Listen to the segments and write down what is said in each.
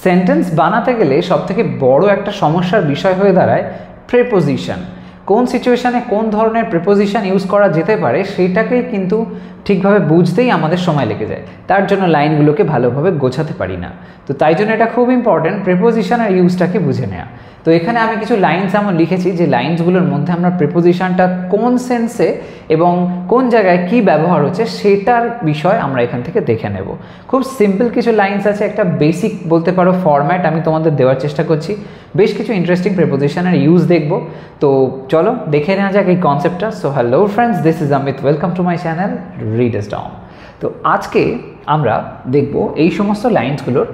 Sentence বানাতে গেলে সবথেকে বড় একটা সমস্যার বিষয় হয়ে দাঁড়ায় প্রেপোজিশন। কোন সিচুয়েশানে কোন ধরনের প্রেপোজিশন ইউজ করা যেতে পারে সেটাকেই কিন্তু ঠিকভাবে বুঝতেই আমাদের সময় লেগে যায়, তার জন্য লাইনগুলোকে ভালোভাবে গোছাতে পারি না। তো তাই জন্য এটা খুব ইম্পর্টেন্ট প্রেপোজিশনের ইউজটাকে বুঝে নেওয়া। তো এখানে আমি কিছু লাইনস এমন লিখেছি যে লাইনসগুলোর মধ্যে আমরা প্রেপোজিশনটা কোন সেন্সে এবং কোন জায়গায় কি ব্যবহার হচ্ছে সেটার বিষয় আমরা এখান থেকে দেখে নেব। খুব সিম্পল কিছু লাইনস আছে, একটা বেসিক বলতে পারো ফরম্যাট আমি তোমাদের দেওয়ার চেষ্টা করছি। বেশ কিছু ইন্টারেস্টিং প্রেপোজিশনের ইউজ দেখব। তো চলো দেখে নেওয়া যাক এই কনসেপ্টটা। So hello friends, this is Amit, welcome to my channel readers down. তো আজকে আমরা দেখব এই সমস্ত লাইনসগুলোর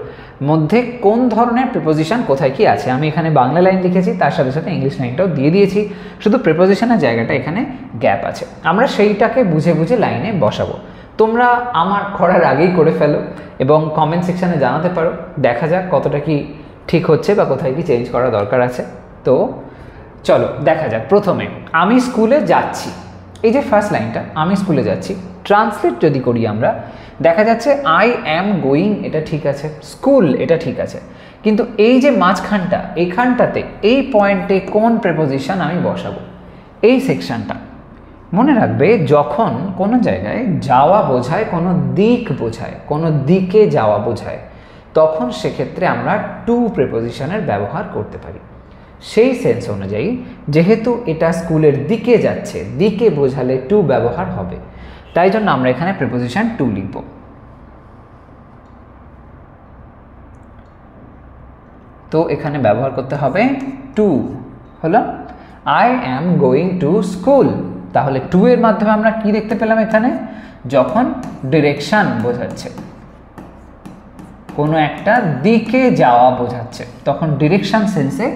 মধ্যে কোন ধরনের প্রিপোজিশন কোথায় কি আছে। আমি এখানে বাংলা লাইন লিখেছি, তার সাথে সাথে ইংলিশ লাইনটাও দিয়ে দিয়েছি, শুধু প্রিপোজিশনের জায়গাটা এখানে গ্যাপ আছে, আমরা সেইটাকে বুঝে বুঝে লাইনে বসাবো। তোমরা আমার করার আগেই করে ফেলো এবং কমেন্ট সেকশানে জানাতে পারো, দেখা যাক কতটা কি ঠিক হচ্ছে বা কোথায় কি চেঞ্জ করা দরকার আছে। তো চলো দেখা যাক। প্রথমে আমি স্কুলে যাচ্ছি, এই যে ফার্স্ট লাইনটা আমি স্কুলে যাচ্ছি, ট্রান্সলেট যদি করি আমরা দেখা যাচ্ছে আই অ্যাম গোয়িং, এটা ঠিক আছে, স্কুল এটা ঠিক আছে, কিন্তু এই যে মাঝখানটা এখানটাতে এই পয়েন্টে কোন প্রেপোজিশন আমি বসাবো, এই সেকশনটা মনে রাখবে। যখন কোনো জায়গায় যাওয়া বোঝায়, কোনো দিক বোঝায়, কোনো দিকে যাওয়া বোঝায়, তখন সেক্ষেত্রে আমরা টু প্রেপোজিশনের ব্যবহার করতে পারি। সেই সেন্স অনুযায়ী যেহেতু এটা স্কুলের দিকে যাচ্ছে, দিকে বোঝালে টু ব্যবহার হবে, তাই জন্য আমরা এখানে প্রেপোজিশন টু লিখব। তো এখানে ব্যবহার করতে হবে টু, হলো I am going to school. তাহলে টু এর মাধ্যমে আমরা কি দেখতে পেলাম এখানে, যখন ডিরেকশন বোঝাচ্ছে, কোনো একটা দিকে যাওয়া বোঝাচ্ছে, তখন ডিরেকশন সেন্সে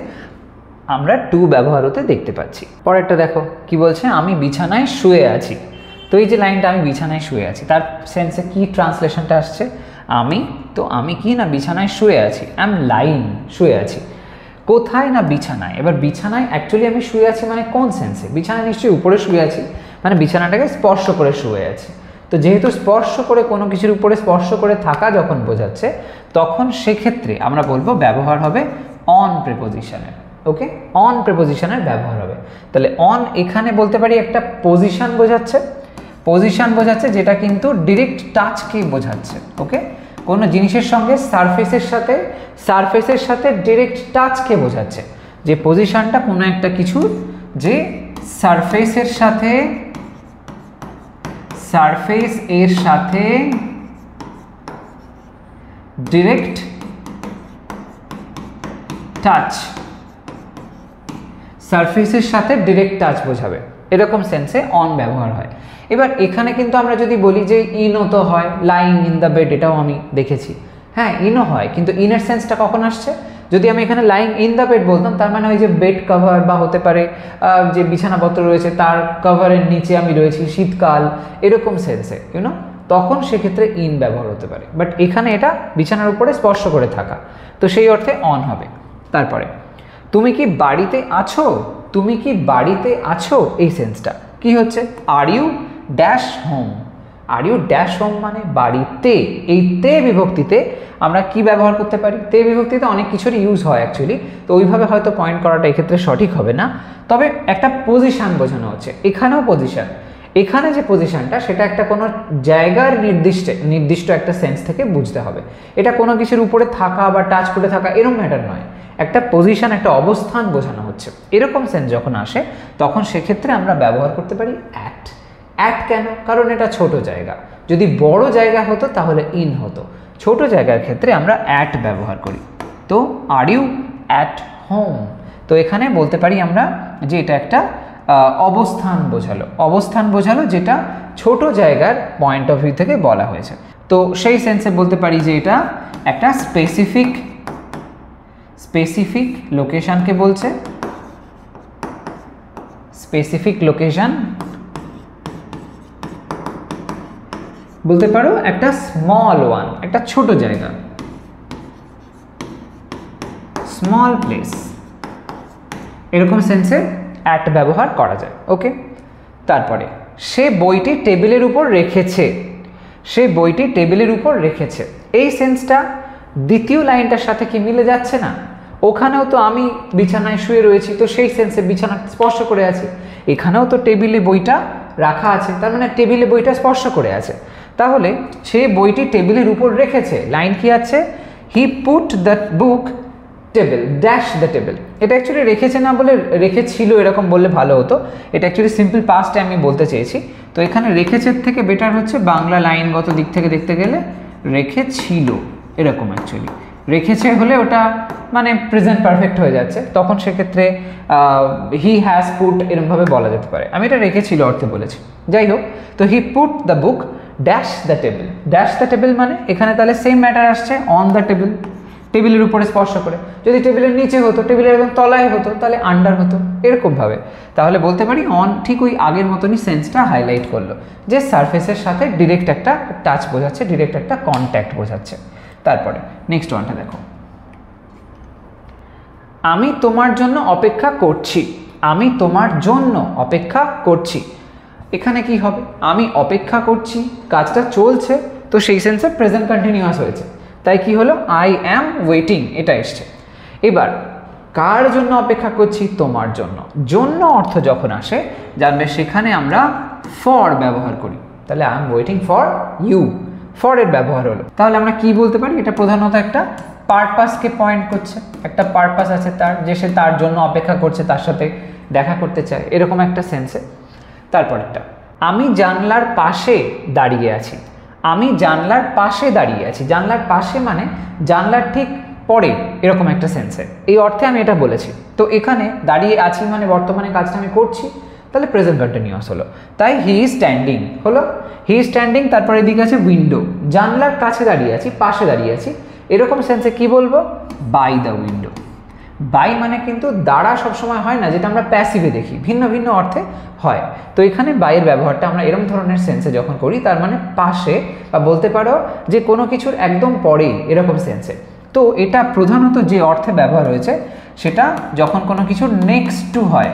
আমরা টু ব্যবহার হতে দেখতে পাচ্ছি। পরেরটা দেখো কি বলছে, আমি বিছানায় শুয়ে আছি। তো এই যে লাইনটা আমি বিছানায় শুয়ে আছি, তার সেন্সে কি ট্রান্সলেশনটা আসছে, আমি, তো আমি কি না বিছানায় শুয়ে আছি, আই এম লাইং, শুয়ে আছি কোথায় না বিছানায়। এবার বিছানায় অ্যাকচুয়ালি আমি শুয়ে আছি মানে কোন সেন্সে, বিছানায় নিশ্চয়ই উপরে শুয়ে আছি, মানে বিছানাটাকে স্পর্শ করে শুয়ে আছি। তো যেহেতু স্পর্শ করে কোনো কিছুর উপরে স্পর্শ করে থাকা যখন বোঝাচ্ছে, তখন সেক্ষেত্রে আমরা বলবো ব্যবহার হবে অন প্রিপোজিশনের। ওকে, অন প্রিপোজিশনের ব্যবহার হবে। তাহলে অন এখানে বলতে পারি একটা পজিশন বোঝাচ্ছে, পজিশন বোঝাচ্ছে যেটা কিন্তু ডিরেক্ট টাচকে বোঝাচ্ছে। ওকে, কোনো জিনিসের সঙ্গে সারফেসের সাথে ডিরেক্ট টাচকে বোঝাচ্ছে, যে পজিশনটা কোনো একটা কিছু যে সারফেস এর সাথে ডিরেক্ট টাচ, সারফেসের সাথে ডিরেক্ট টাচ বোঝাবে, এরকম সেন্সে অন ব্যবহার হয়। এবার এখানে কিন্তু আমরা যদি বলি যে ইনও তো হয়, লাইং ইন দ্য বেড, এটাও আমি দেখেছি, হ্যাঁ ইনও হয়, কিন্তু ইনের সেন্সটা কখন আসছে, যদি আমি এখানে লাইং ইন দ্য বেড বলতাম, তার মানে ওই যে বেড কভার বা হতে পারে যে বিছানাপত্র রয়েছে তার কভারের নিচে আমি রয়েছি, শীতকাল, এরকম সেন্সে ইউনো, তখন সেক্ষেত্রে ইন ব্যবহার হতে পারে। বাট এখানে এটা বিছানার উপরে স্পর্শ করে থাকা, তো সেই অর্থে অন হবে। তারপরে তুমি কি বাড়িতে আছো, তুমি কি বাড়িতে আছো, এই সেন্সটা কি হচ্ছে, are you dash home, are you dash home মানে বাড়িতে। এই তে বিভক্তিতে আমরা কি ব্যবহার করতে পারি, তে বিভক্তিতে অনেক কিছুরই ইউজ হয় অ্যাকচুয়ালি, তো ওইভাবে হয়তো পয়েন্ট করাটা এক্ষেত্রে সঠিক হবে না, তবে একটা পজিশন বোঝানো হচ্ছে, এখানেও পজিশন, এখানে যে পজিশনটা সেটা একটা কোনো জায়গার নির্দিষ্ট একটা সেন্স থেকে বুঝতে হবে, এটা কোনো কিছুর উপরে থাকা বা টাচ করে থাকা এরকম ম্যাটার নয়, একটা পজিশন, একটা অবস্থান বোঝানো হচ্ছে, এরকম সেন্স যখন আসে তখন সেক্ষেত্রে আমরা ব্যবহার করতে পারি অ্যাট। অ্যাট কেন, কারণ এটা ছোট জায়গা, যদি বড় জায়গা হতো তাহলে ইন হতো, ছোট জায়গার ক্ষেত্রে আমরা অ্যাট ব্যবহার করি। তো আর ইউ অ্যাট হোম, তো এখানে বলতে পারি আমরা যে এটা একটা অবস্থান বোঝালো, যেটা ছোট জায়গার পয়েন্ট অফ ভিউ থেকে বলা হয়েছে। তো সেই সেন্সে বলতে পারি যে এটা একটা স্পেসিফিক লোকেশনকে বলছে, স্পেসিফিক লোকেশন বলতে পারো একটা স্মল ওয়ান, একটা ছোট জায়গা, স্মল প্লেস, এরকম সেন্সে অ্যাট ব্যবহার করা যায়। ওকে, তারপরে সে বইটি টেবিলের উপর রেখেছে, এই সেন্সটা দ্বিতীয় লাইনটার সাথে কি মিলে যাচ্ছে না? ওখানেও তো আমি বিছানায় শুয়ে রয়েছি, তো সেই সেন্সে বিছানা স্পর্শ করে আছে। এখানেও তো টেবিলে বইটা রাখা আছে, তার মানে টেবিলে বইটা স্পর্শ করে আছে। তাহলে সে বইটি টেবিলের উপর রেখেছে। লাইন কি আছে? He put the book table dash the table. এটা অ্যাকচুয়ালি রেখেছে না বলে রেখেছিল এরকম বললে ভালো হতো। এটা অ্যাকচুয়ালি সিম্পল পাস্টে আমি বলতে চেয়েছি। তো এখানে রেখেছে থেকে বেটার হচ্ছে বাংলা লাইনগত দিক থেকে দেখতে গেলে রেখেছিল এরকম। অ্যাকচুয়ালি রেখেছে হলে ওটা মানে প্রেজেন্ট পারফেক্ট হয়ে যাচ্ছে, তখন সেক্ষেত্রে হি হ্যাজ পুট এরকমভাবে বলা যেতে পারে। আমি এটা রেখেছিল অর্থে বলেছি। যাই হোক, তো he put the book dash the table. Dash the table মানে এখানে তাহলে সেম ম্যাটার আসছে, অন দ্য টেবিল, টেবিলের উপরে স্পর্শ করে। যদি টেবিলের নিচে হতো, টেবিলের একদম তলায় হতো, তাহলে আন্ডার হতো এরকমভাবে। তাহলে বলতে পারি অন ঠিক ওই আগের মতনই সেন্সটা হাইলাইট করলো, যে সারফেসের সাথে ডিরেক্ট একটা টাচ বোঝাচ্ছে, ডিরেক্ট একটা কন্ট্যাক্ট বোঝাচ্ছে। তারপরে নেক্সট ওয়ানটা দেখো, আমি তোমার জন্য অপেক্ষা করছি। আমি তোমার জন্য অপেক্ষা করছি। এখানে কি হবে? আমি অপেক্ষা করছি, কাজটা চলছে, তো সেই সেন্সে প্রেজেন্ট কন্টিনিউয়াস হয়েছে, তাই কি হলো? আই অ্যাম ওয়েটিং এটা এসছে। এবার কার জন্য অপেক্ষা করছি? তোমার জন্য। জন্য অর্থ যখন আসে জানবে সেখানে আমরা ফর ব্যবহার করি। তাহলে I am waiting for you, for এর ব্যবহার হলো। তাহলে আমরা কি বলতে পারি? এটা প্রধানত একটা পারপাসকে পয়েন্ট করছে। একটা পারপাস আছে তার, যে সে তার জন্য অপেক্ষা করছে, তার সাথে দেখা করতে চায়, এরকম একটা সেন্সে। তারপরেরটা, আমি জানলার পাশে দাঁড়িয়ে আছি। আমি জানলার পাশে দাঁড়িয়ে আছি। জানলার পাশে মানে জানলার ঠিক পরে এরকম একটা সেন্সে, এই অর্থে আমি এটা বলেছি। তো এখানে দাঁড়িয়ে আছি মানে বর্তমানে কাজটা আমি করছি, তাহলে প্রেজেন্ট কন্টিনিউয়াস হলো। তাই হি ইজ স্ট্যান্ডিং হলো, হি ইজ স্ট্যান্ডিং। তারপরে এদিকে আছে উইন্ডো, জানলার কাছে দাঁড়িয়ে আছি, পাশে দাঁড়িয়ে আছি, এরকম সেন্সে কি বলবো? By the window. বাই মানে কিন্তু দ্বারা সবসময় হয় না, যেটা আমরা প্যাসিভে দেখি, ভিন্ন ভিন্ন অর্থে হয়। তো এখানে বাইয়ের ব্যবহারটা আমরা এরকম ধরনের সেন্সে যখন করি, তার মানে পাশে, বা বলতে পারো যে কোনো কিছুর একদম পরেই, এরকম সেন্সে। তো এটা প্রধানত যে অর্থে ব্যবহার হয়েছে সেটা যখন কোনো কিছুর নেক্সট টু হয়,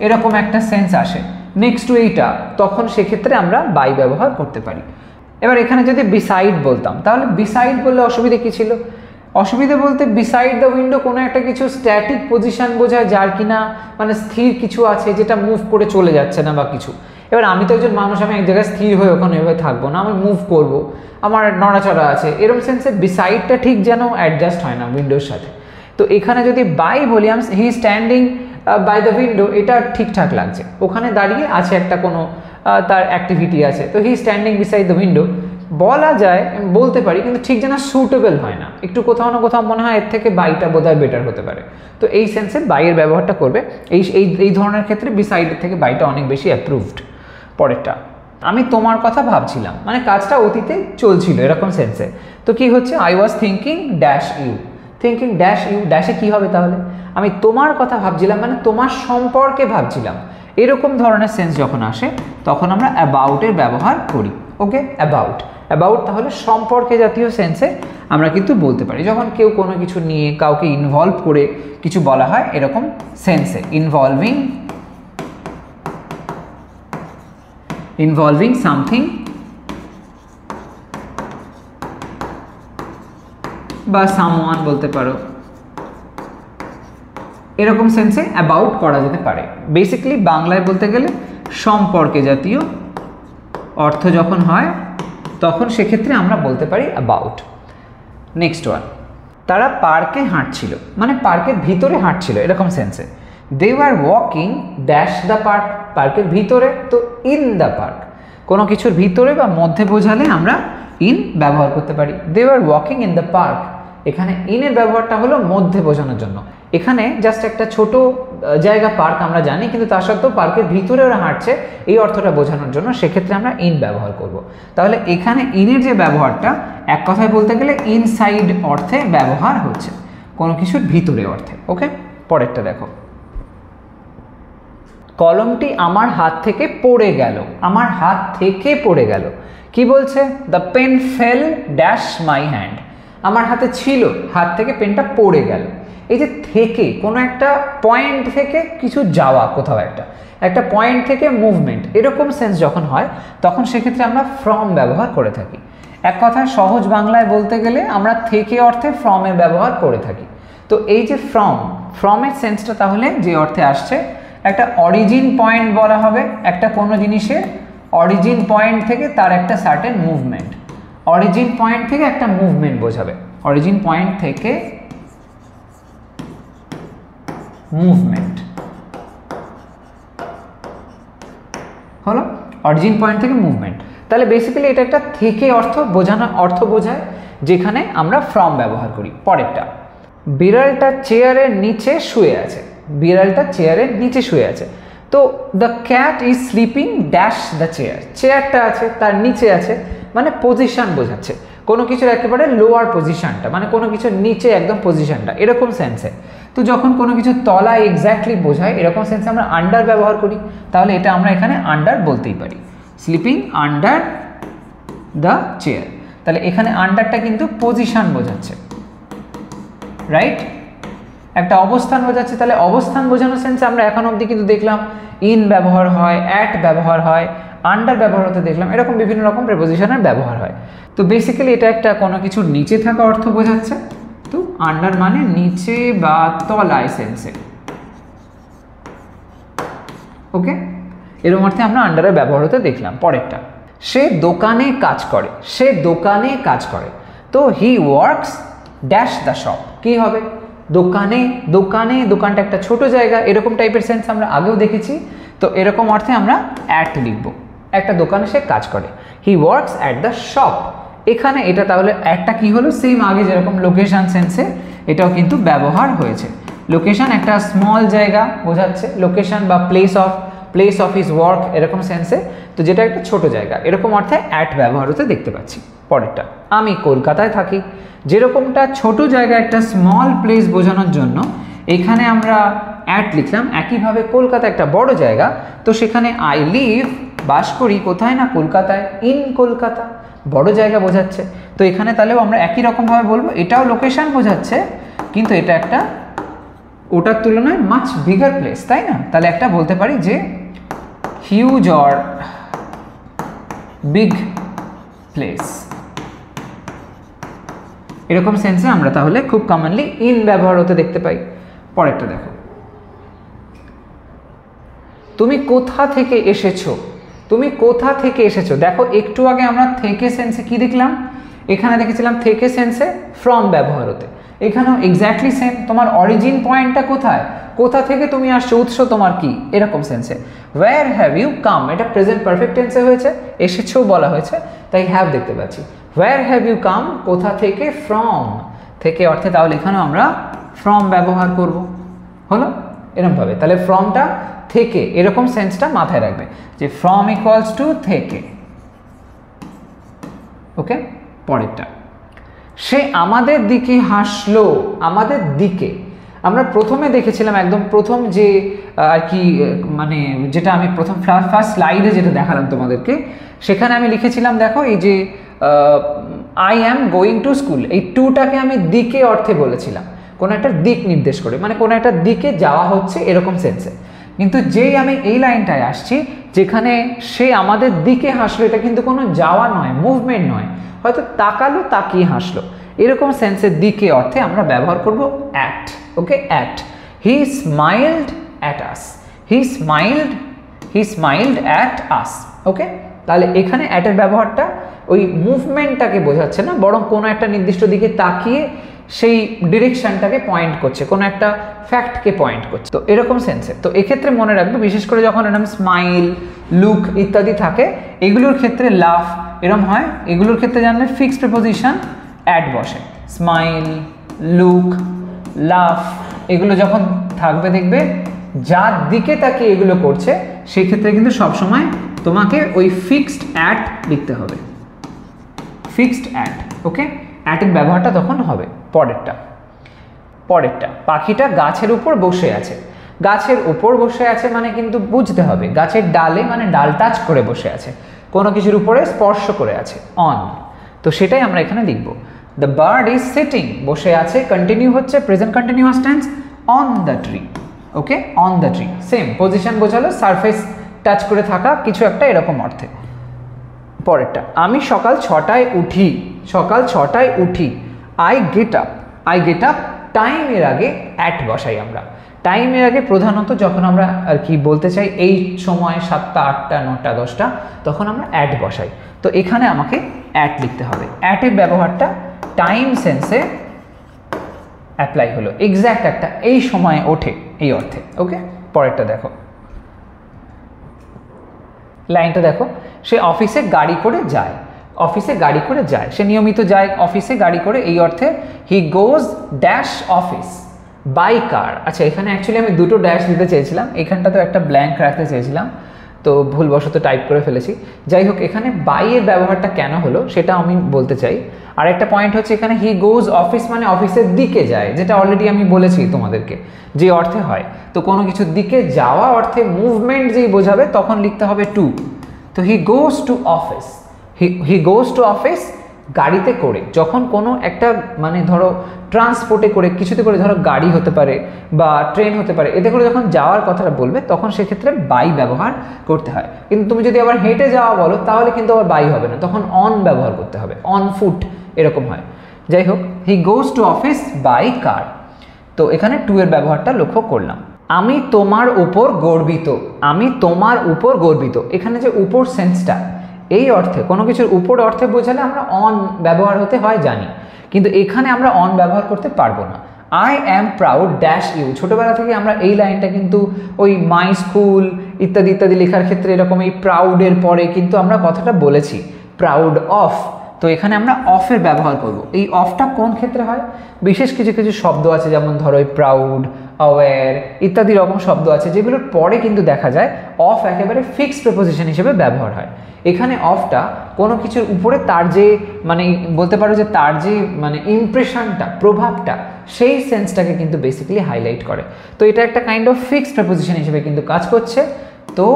এরকম একটা সেন্স আসে, নেক্সট টু এইটা, তখন সেক্ষেত্রে আমরা বাই ব্যবহার করতে পারি। এবার এখানে যদি বিসাইড বলতাম, তাহলে বিসাইড বললে অসুবিধা কী ছিল? অসুবিধা বলতে বিসাইড দ্য উইন্ডো কোনো একটা কিছু স্ট্যাটিক পজিশন বোঝায়, যার কিনা মানে স্থির কিছু আছে, যেটা মুভ করে চলে যাচ্ছে না বা কিছু। এবার আমি তো একজন মানুষ, আমি এক জায়গায় স্থির হয়ে ওখানে এভাবে থাকবো না, আমি মুভ করব, আমার নড়াচড়া আছে, এরকম সেন্সে বিসাইডটা ঠিক যেন অ্যাডজাস্ট হয় না উইন্ডোর সাথে। তো এখানে যদি বাই বলি, হি স্ট্যান্ডিং বাই দ্য উইন্ডো, এটা ঠিকঠাক লাগছে, ওখানে দাঁড়িয়ে আছে, একটা কোনো তার অ্যাক্টিভিটি আছে, তো হি স্ট্যান্ডিং বিসাইড দ্য উইন্ডো বলা যায়, বলতে পারি, কিন্তু ঠিক যেন সুটেবল হয় না, একটু কোথাও না কোথাও মনে হয় এর থেকে বাইটা বোধহয় বেটার হতে পারে। তো এই সেন্সে বাইয়ের ব্যবহারটা করবে, এই ধরনের ক্ষেত্রে বিসাইডের থেকে বাইটা অনেক বেশি অ্যাপ্রুভড। পরেরটা, আমি তোমার কথা ভাবছিলাম, মানে কাজটা অতীতে চলছিল এরকম সেন্সে। তো কি হচ্ছে? I was thinking dash you. Thinking dash you, ড্যাশে কী হবে তাহলে? আমি তোমার কথা ভাবছিলাম মানে তোমার সম্পর্কে ভাবছিলাম, এরকম ধরনের সেন্স যখন আসে তখন আমরা অ্যাবাউটের ব্যবহার করি। ওকে, অ্যাবাউট, অ্যাবাউট তাহলে সম্পর্কে জাতীয় সেন্সে আমরা কিন্তু বলতে পারি, যখন কেউ কোনো কিছু নিয়ে কাউকে ইনভলভ করে কিছু বলা হয়, এরকম সেন্সে। ইনভলভিং সামথিং বা সামওয়ান বলতে পারো, এরকম সেন্সে অ্যাবাউট করা যেতে পারে। বেসিক্যালি বাংলায় বলতে গেলে সম্পর্কে জাতীয় অর্থ যখন হয় তখন সেক্ষেত্রে আমরা বলতে পারি অ্যাবাউট। নেক্সট ওয়ান, তারা পার্কে হাঁটছিল, মানে পার্কের ভিতরে হাঁটছিল এরকম সেন্সে। They were walking dash the park, পার্কের ভিতরে, তো ইন দ্য পার্ক, কোনো কিছুর ভিতরে বা মধ্যে বোঝালে আমরা ইন ব্যবহার করতে পারি। They were walking in the park, এখানে ইনের ব্যবহারটা হলো মধ্যে বোঝানোর জন্য। এখানে জাস্ট একটা ছোট জায়গা পার্ক আমরা জানি, কিন্তু তার সত্ত্বেও পার্কের ভিতরে ওরা হাঁটছে এই অর্থটা বোঝানোর জন্য সেক্ষেত্রে আমরা ইন ব্যবহার করব। তাহলে এখানে ইনের যে ব্যবহারটা এক কথায় বলতে গেলে ইনসাইড অর্থে ব্যবহার হচ্ছে, কোনো কিছুর ভিতরে অর্থে। ওকে, পরেরটা দেখো, কলমটি আমার হাত থেকে পড়ে গেল। আমার হাত থেকে পড়ে গেল, কি বলছে? The pen fell dash my hand, আমার হাতে ছিল, হাত থেকে পেনটা পড়ে গেল। এই যে থেকে, কোনো একটা পয়েন্ট থেকে কিছু যাওয়া, কোথাও একটা পয়েন্ট থেকে মুভমেন্ট, এরকম সেন্স যখন হয় তখন সেক্ষেত্রে আমরা ফ্রম ব্যবহার করে থাকি। এক কথায় সহজ বাংলায় বলতে গেলে আমরা থেকে অর্থে ফ্রমের ব্যবহার করে থাকি। তো এই যে ফ্রমের সেন্সটা তাহলে যে অর্থে আসছে, একটা অরিজিন পয়েন্ট বলা হবে, একটা কোনো জিনিসের অরিজিন পয়েন্ট থেকে তার একটা সার্টেন মুভমেন্ট, অরিজিন পয়েন্ট থেকে একটা মুভমেন্ট বোঝাবে, অরিজিন পয়েন্ট থেকে মুভমেন্ট হলো, অরিজিন পয়েন্ট থেকে মুভমেন্ট। তাহলে বেসিক্যালি এটা একটা থেকে অর্থ বোঝায়, যেখানে আমরা ফ্রম ব্যবহার করি। পরেরটা, বিড়ালটা চেয়ারের নিচে শুয়ে আছে, বিড়ালটা চেয়ারের নিচে শুয়ে আছে। তো the cat is sleeping dash the chair, চেয়ারটা আছে তার নিচে আছে, মানে পজিশন বোঝাচ্ছে, কোনো কিছুর একেবারে লোয়ার পজিশনটা, মানে কোনো কিছুর নিচে একদম পজিশনটা, এরকম সেন্সে। তো যখন কোনো কিছু তলায় এক্স্যাক্টলি বোঝায় এরকম সেন্সে আমরা আন্ডার ব্যবহার করি, তাহলে এটা আমরা এখানে আন্ডার বলতেই পারি, স্লিপিং আন্ডার দ্য চেয়ার। তাহলে এখানে আন্ডারটা কিন্তু পজিশন বোঝাচ্ছে, রাইট, একটা অবস্থান বোঝাচ্ছে। তাহলে অবস্থান বোঝানোর সেন্সে আমরা এখন অবধি কিন্তু দেখলাম ইন ব্যবহার হয়, অ্যাট ব্যবহার হয়, আন্ডার ব্যবহার হতে দেখলাম, এরকম বিভিন্ন রকম প্রিপোজিশনের ব্যবহার হয়। তো বেসিক্যালি এটা একটা কোনো কিছুর নিচে থাকা অর্থ বোঝাচ্ছে। তো আন্ডার মানে নিচে বা তলায় সেন্সে, ওকে, এরকম অর্থে আমরা আন্ডারের ব্যবহার হতে দেখলাম। পরেরটা, সে দোকানে কাজ করে, সে দোকানে কাজ করে। তো he works dash the shop, কি হবে, দোকানে, দোকানে, দোকানটা একটা ছোট জায়গা, এরকম টাইপের সেন্স আমরা আগেও দেখেছি। তো এরকম অর্থে আমরা অ্যাট লিখব, একটা দোকানে সে কাজ করে। He works at the shop, এখানে এটা তাহলে অ্যাটটা কি হলো, সেম আগে যেরকম লোকেশন সেন্সে এটাও কিন্তু ব্যবহার হয়েছে। লোকেশন একটা স্মল জায়গা বোঝাচ্ছে, লোকেশন বা প্লেস অফ হিজ ওয়ার্ক এরকম সেন্সে, তো যেটা একটা ছোট জায়গা, এরকম অর্থে অ্যাট ব্যবহার হতে দেখতে পাচ্ছি। পরেরটা, আমি কলকাতায় থাকি, যেরকমটা ছোট জায়গা একটা স্মল প্লেস বোঝানোর জন্য এখানে আমরা অ্যাট লিখলাম, একইভাবে কলকাতা একটা বড় জায়গা, তো সেখানে আই লিভ, বাস করি কোথায় না কলকাতায়, ইন কলকাতা, বড় জায়গা বোঝাচ্ছে। তো এখানে তাহলেও আমরা একই রকমভাবে বলবো, এটাও লোকেশন বোঝাচ্ছে, কিন্তু এটা একটা ওটার তুলনায় মাচ বিগার প্লেস, তাই না? তাহলে একটা বলতে পারি যে হিউজ অর বিগ প্লেস, এরকম সেন্সে আমরা তাহলে খুব কমনলি ইন ব্যবহার হতে দেখতে পাই। পরেরটা দেখো, তুমি কোথা থেকে এসেছো, তুমি কোথা থেকে এসেছো। দেখো একটু আগে আমরা থেকে সেন্সে কি দেখলাম, এখানে দেখেছিলাম থেকে সেন্সে ফ্রম ব্যবহার হতে, এখানেও এক্স্যাক্টলি সেম, তোমার অরিজিন পয়েন্টটা কোথায়, কোথা থেকে তুমি আসছো, উৎস তোমার কি, এরকম সেন্সে। ওয়্যার হ্যাভ ইউ কাম, এটা প্রেজেন্ট পারফেক্ট টেন্সে হয়েছে, এসেছো বলা হয়েছে, তাই হ্যাভ দেখতে পাচ্ছি। ওয়্যার হ্যাভ ইউ কাম, কোথা থেকে, ফ্রম, থেকে অর্থে তাহলে এখানেও আমরা ফ্রম ব্যবহার করব, হলো এরকমভাবে। তাহলে ফ্রমটা থেকে, এরকম সেন্সটা মাথায় রাখবে যে ফ্রম ইকুয়ালস টু থেকে, ওকে। পরেরটা, সে আমাদের দিকে হাসলো, আমাদের দিকে, আমরা প্রথমে দেখেছিলাম একদম প্রথম যে আর কি, মানে যেটা আমি প্রথম ফার্স্ট স্লাইডে যেটা দেখালাম তোমাদেরকে, সেখানে আমি লিখেছিলাম, দেখো এই যে I am going to school, এই টুটাকে আমি দিকে অর্থে বলেছিলাম, কোনো একটা দিক নির্দেশ করে, মানে কোনো একটা দিকে যাওয়া হচ্ছে এরকম সেন্সে। কিন্তু যেই আমি এই লাইনটায় আসছি, যেখানে সে আমাদের দিকে হাসলো, এটা কিন্তু কোনো যাওয়া নয়, মুভমেন্ট নয়, হয়তো তাকালো, তাকিয়ে হাসলো, এরকম সেন্সের দিকে অর্থে আমরা ব্যবহার করব at, okay, at. He smiled at us, he smiled at us, okay. তাহলে এখানে অ্যাটের ব্যবহারটা ওই মুভমেন্টটাকে বোঝাচ্ছে না, বরং কোনো একটা নির্দিষ্ট দিকে তাকিয়ে সেই ডিরেকশনটাকে পয়েন্ট করছে, কোনো একটা ফ্যাক্টকে পয়েন্ট করছে, তো এরকম সেন্সে। তো এক্ষেত্রে মনে রাখবে, বিশেষ করে যখন এরকম স্মাইল, লুক ইত্যাদি থাকে, এগুলোর ক্ষেত্রে লাফ এরম হয়, এগুলোর ক্ষেত্রে জানবে ফিক্সড প্রিপোজিশন অ্যাট বসে, স্মাইল, লুক, লাফ, এগুলো যখন থাকবে দেখবে যার দিকে তাকিয়ে এগুলো করছে, সেক্ষেত্রে কিন্তু সবসময় তোমাকে ওই ফিক্সড অ্যাট লিখতে হবে, ফিক্সড অ্যাট, ওকে, অ্যাটের ব্যবহারটা তখন হবে। পরেরটা, পাখিটা গাছের উপর বসে আছে, গাছের উপর বসে আছে মানে কিন্তু বুঝতে হবে গাছের ডালে, মানে ডাল টাচ করে বসে আছে, কোনো কিছুর উপরে স্পর্শ করে আছে, অন, তো সেটাই আমরা এখানে লিখব। দ্য বার্ড ইজ সিটিং, বসে আছে, কন্টিনিউ হচ্ছে, present continuous tense, on the tree, okay, on the tree, same position বোঝালো, সারফেস টাচ করে থাকা কিছু একটা, এরকম অর্থে। পরেরটা, আমি সকাল 6টায় উঠি, সকাল 6টায় উঠি। I get up, I get up, টাইমের আগে অ্যাট বসাই আমরা। টাইমের আগে প্রধানত যখন আমরা আর কি বলতে চাই এই সময় 7টা 8টা 9টা 10টা, তখন আমরা অ্যাট বসাই। তো এখানে আমাকে অ্যাট লিখতে হবে। অ্যাটের ব্যবহারটা টাইম সেন্সে অ্যাপ্লাই হলো, এক্স্যাক্ট একটা এই সময়ে ওঠে এই অর্থে। ওকে, পরেরটা দেখো, লাইনটা দেখো, সে অফিসে গাড়ি করে যায়, অফিসে গাড়ি করে যায়, সে নিয়মিত যায় অফিসে গাড়ি করে, এই অর্থে হি গোজ ড্যাশ অফিস বাই কার। আচ্ছা, এখানে অ্যাকচুয়ালি আমি দুটো ড্যাশ দিতে চেয়েছিলাম, এখানটা তো একটা ব্ল্যাঙ্ক রাখতে চেয়েছিলাম, তো ভুলবশত টাইপ করে ফেলেছি। যাই হোক, এখানে বাই এর ব্যবহারটা কেন হলো সেটা আমি বলতে চাই। আর একটা পয়েন্ট হচ্ছে এখানে হি গোজ অফিস মানে অফিসের দিকে যায়, যেটা অলরেডি আমি বলেছি তোমাদেরকে যে অর্থে হয়। তো কোনো কিছুর দিকে যাওয়া অর্থে মুভমেন্ট যেই বোঝাবে তখন লিখতে হবে টু। তো he goes to office, he goes to office গাড়িতে করে। যখন কোনো একটা মানে ধরো ট্রান্সপোর্টে করে, কিছুতে করে, ধরো গাড়ি হতে পারে বা ট্রেন হতে পারে, এতে করে যখন যাওয়ার কথাটা বলবে তখন সেক্ষেত্রে বাই ব্যবহার করতে হয়। কিন্তু তুমি যদি আবার হেঁটে যাওয়া বলো তাহলে কিন্তু আবার বাই হবে না, তখন অন ব্যবহার করতে হবে, অন ফুট এরকম হয়। যাই হোক, হি গোজ টু অফিস বাই কার। তো এখানে টু এর ব্যবহারটা লক্ষ্য করলাম। আমি তোমার উপর গর্বিত, আমি তোমার উপর গর্বিত। এখানে যে উপর সেন্সটা, এই অর্থে কোনো কিছুর উপর অর্থে বোঝালে আমরা অন ব্যবহার হতে হয় জানি, কিন্তু এখানে আমরা অন ব্যবহার করতে পারবো না। I am proud dash you, ছোটোবেলা থেকে আমরা এই লাইনটা কিন্তু ওই মাই স্কুল ইত্যাদি ইত্যাদি লেখার ক্ষেত্রে এরকম এই প্রাউডের পরে কিন্তু আমরা কথাটা বলেছি প্রাউড অফ। তো এখানে আমরা অফের ব্যবহার করব। এই অফটা কোন ক্ষেত্রে হয়? বিশেষ কিছু কিছু শব্দ আছে, যেমন ধরো এই প্রাউড, অ্যাওয়্যার ইত্যাদি রকম শব্দ আছে যেগুলোর পরে কিন্তু দেখা যায় অফ একেবারে ফিক্সড প্রিপোজিশন হিসেবে ব্যবহার হয়। এখানে অফটা কোনো কিছুর উপরে তার যে মানে বলতে পারো যে তার যে মানে ইমপ্রেশনটা, প্রভাবটা, সেই সেন্সটাকে কিন্তু বেসিক্যালি হাইলাইট করে। তো এটা একটা কাইন্ড অফ ফিক্সড প্রিপোজিশন হিসেবে কিন্তু কাজ করছে। তো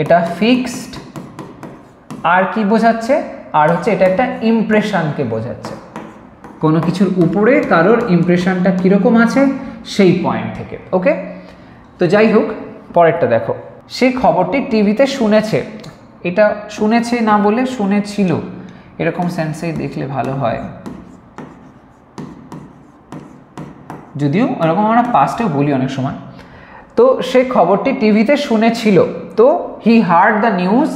এটা ফিক্সড, আর কি বোঝাচ্ছে? আর হচ্ছে এটা একটা ইমপ্রেশনকে বোঝাচ্ছে, কোনো কিছুর উপরে কারোর ইমপ্রেশনটা কীরকম আছে সেই পয়েন্ট থেকে। ওকে, তো যাই হোক, পরেরটা দেখো, সে খবরটি টিভিতে শুনেছে। এটা শুনেছে না বলে শুনেছিল, এরকম সেন্সেই দেখলে ভালো হয়, যদিও এরকম আমরা পাস্টেও বলি অনেক সময়। তো সে খবরটি টিভিতে শুনেছিল, তো he heard the news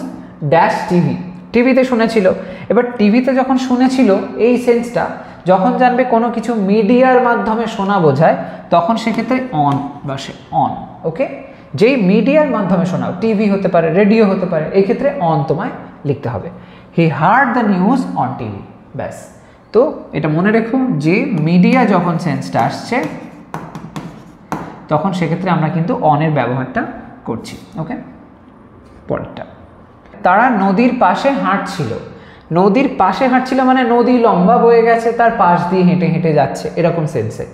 dash TV, টিভিতে শুনেছিল। এবার টিভিতে যখন শুনেছিল এই সেন্সটা যখন জানবে কোনো কিছু মিডিয়ার মাধ্যমে শোনা বোঝায়, তখন সেক্ষেত্রে অন বসে, অন। ওকে, যেই মিডিয়ার মাধ্যমে শোনাও, টিভি হতে পারে, রেডিও হতে পারে, এই ক্ষেত্রে অন তোমায় লিখতে হবে। He heard the news on TV, ব্যাস। তো এটা মনে রেখো যে মিডিয়া যখন সেন্সটা আসছে তখন সেক্ষেত্রে আমরা কিন্তু অনের ব্যবহারটা করছি। ওকে, পরেরটা, তারা নদীর পাশে হাঁটছিল। নদীর পাশে হাঁটছিল মানে নদী লম্বা বয়ে গেছে, তার পাশ দিয়ে হেঁটে হেঁটে যাচ্ছে, এরকম সেন্সে।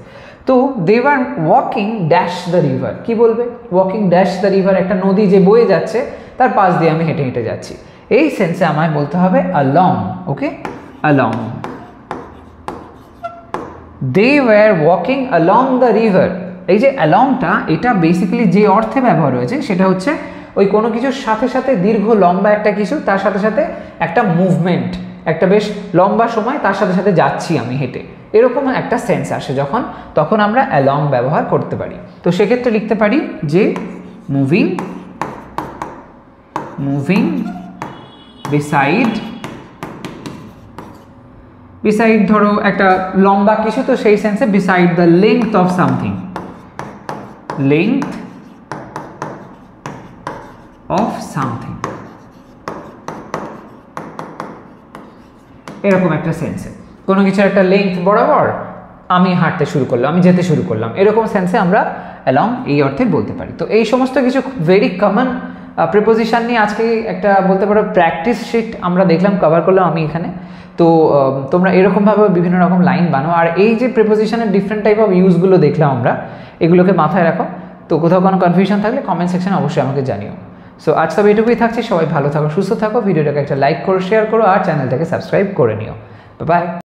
তো they were walking dash the river, কি বলবে? ওয়াকিং ড্যাশ দ্য রিভার, একটা নদী যে বয়ে যাচ্ছে তার পাশ দিয়ে আমি হেঁটে হেঁটে যাচ্ছি, এই সেন্সে আমায় বলতে হবে along। Okay, along, they were walking along the river। এই যে alongটা, এটা বেসিক্যালি যে অর্থে ব্যবহার হয়েছে সেটা হচ্ছে ওই কোনো কিছুর সাথে সাথে দীর্ঘ লম্বা একটা কিছু, তার সাথে সাথে একটা মুভমেন্ট, একটা বেশ লম্বা সময় তার সাথে সাথে যাচ্ছি আমি হেঁটে, এরকম একটা সেন্স আসে যখন, তখন আমরা along ব্যবহার করতে পারি। তো সেক্ষেত্রে লিখতে পারি যে মুভিং, মুভিং beside, beside ধরো একটা লম্বা কিছু, তো সেই সেন্সে beside the length of something, length of something, এরকম একটা সেন্সে কোনো কিছুর একটা লেন্থ বরাবর আমি হাঁটতে শুরু করলাম, আমি যেতে শুরু করলাম, এরকম সেন্সে আমরা along এই অর্থে বলতে পারি। তো এই সমস্ত কিছু ভেরি কমন প্রিপোজিশন নিয়ে আজকে একটা বলতে পারো প্র্যাকটিস শিট আমরা দেখলাম, কভার করলাম আমি এখানে। তো তোমরা এরকমভাবে বিভিন্ন রকম লাইন বানাও, আর এই যে প্রিপোজিশনের ডিফারেন্ট টাইপ অফ ইউজগুলো দেখলাম আমরা, এগুলোকে মাথায় রাখো। তো কোথাও কোনো কনফিউশন থাকলে কমেন্ট সেকশনে অবশ্যই আমাকে জানিও। সো আজ তবে এটুকুই থাকছে, সবাই ভালো থাকো, সুস্থ থাকো, ভিডিওটাকে একটা লাইক করো, শেয়ার করো, আর চ্যানেলটাকে সাবস্ক্রাইব করে নিও। বাই।